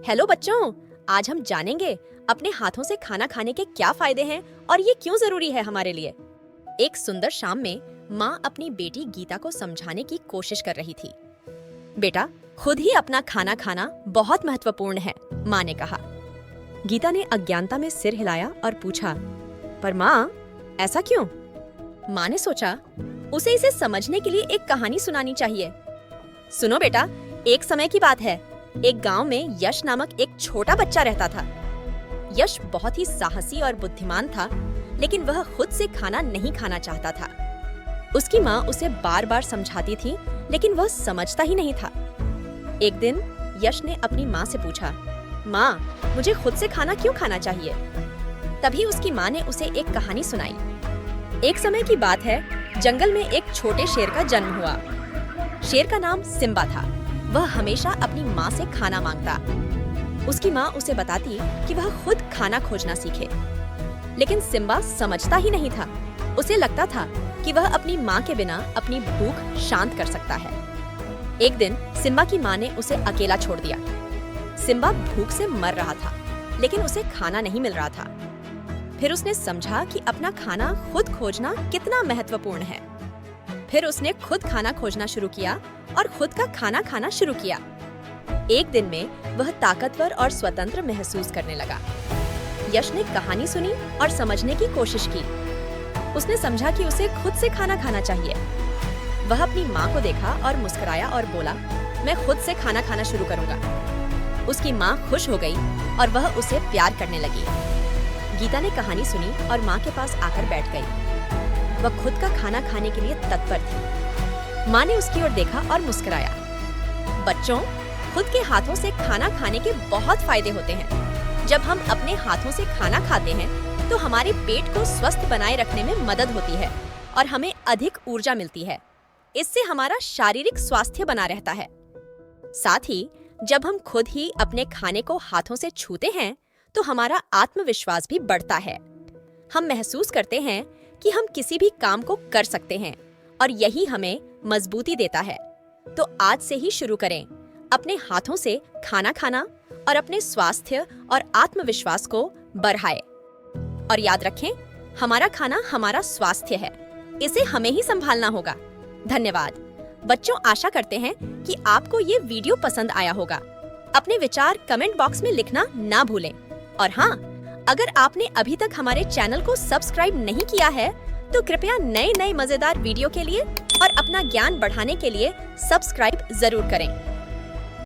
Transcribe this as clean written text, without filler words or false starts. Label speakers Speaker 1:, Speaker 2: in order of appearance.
Speaker 1: Hello बच्चों, आज हम जानेंगे अपने हाथों से खाना खाने के क्या फायदे हैं और ये क्यों जरूरी है हमारे लिए। एक सुंदर शाम में माँ अपनी बेटी गीता को समझाने की कोशिश कर रही थी। बेटा, खुद ही अपना खाना खाना बहुत महत्वपूर्ण है, माँ ने कहा। गीता ने अज्ञानता में सिर हिलाया और पूछा, पर माँ, ऐसा क्यों? माँ ने सोचा उसे इसे समझने के लिए एक कहानी सुनानी चाहिए। सुनो बेटा, एक समय की बात है। एक गांव में यश नामक एक छोटा बच्चा रहता था। यश बहुत ही साहसी और बुद्धिमान था, लेकिन वह खुद से खाना नहीं खाना चाहता था। उसकी माँ उसे बार बार समझाती थी, लेकिन वह समझता ही नहीं था। एक दिन यश ने अपनी माँ से पूछा, माँ, मुझे खुद से खाना क्यों खाना चाहिए? तभी उसकी माँ ने उसे एक कहानी सुनाई। एक समय की बात है, जंगल में एक छोटे शेर का जन्म हुआ। शेर का नाम सिम्बा था। वह हमेशा अपनी माँ से खाना मांगता। उसकी माँ उसे बताती कि वह खुद खाना खोजना सीखे, लेकिन सिम्बा समझता ही नहीं था। उसे लगता था कि वह अपनी माँ के बिना अपनी भूख शांत कर सकता है। एक दिन सिम्बा की माँ ने उसे अकेला छोड़ दिया। सिम्बा भूख से मर रहा था, लेकिन उसे खाना नहीं मिल रहा था। फिर उसने समझा कि अपना खाना खुद खोजना कितना महत्वपूर्ण है। फिर उसने खुद खाना खोजना शुरू किया और खुद का खाना खाना शुरू किया। एक दिन में वह ताकतवर और स्वतंत्र महसूस करने लगा। यश ने कहानी सुनी और समझने की कोशिश की। उसने समझा कि उसे खुद से खाना खाना चाहिए। वह अपनी माँ को देखा और मुस्कुराया और बोला, मैं खुद से खाना खाना शुरू करूंगा। उसकी माँ खुश हो गई और वह उसे प्यार करने लगी। गीता ने कहानी सुनी और माँ के पास आकर बैठ गई। वह खुद का खाना खाने के लिए तत्पर थी। माँ ने उसकी ओर देखा और मुस्कुराया। बच्चों, खुद के हाथों से खाना खाने के बहुत फायदे होते हैं। जब हम अपने हाथों से खाना खाते हैं तो हमारे पेट को स्वस्थ बनाए रखने में मदद होती है और हमें अधिक ऊर्जा मिलती है। इससे हमारा शारीरिक स्वास्थ्य बना रहता है। साथ ही जब हम खुद ही अपने खाने को हाथों से छूते हैं तो हमारा आत्मविश्वास भी बढ़ता है। हम महसूस करते हैं कि हम किसी भी काम को कर सकते हैं और यही हमें मजबूती देता है। तो आज से ही शुरू करें अपने हाथों से खाना खाना और अपने स्वास्थ्य और आत्मविश्वास को बढ़ाएं। और याद रखें, हमारा खाना हमारा स्वास्थ्य है, इसे हमें ही संभालना होगा। धन्यवाद बच्चों, आशा करते हैं कि आपको ये वीडियो पसंद आया होगा। अपने विचार कमेंट बॉक्स में लिखना ना भूलें। और हाँ, अगर आपने अभी तक हमारे चैनल को सब्सक्राइब नहीं किया है तो कृपया नए मजेदार वीडियो के लिए और अपना ज्ञान बढ़ाने के लिए सब्सक्राइब जरूर करें।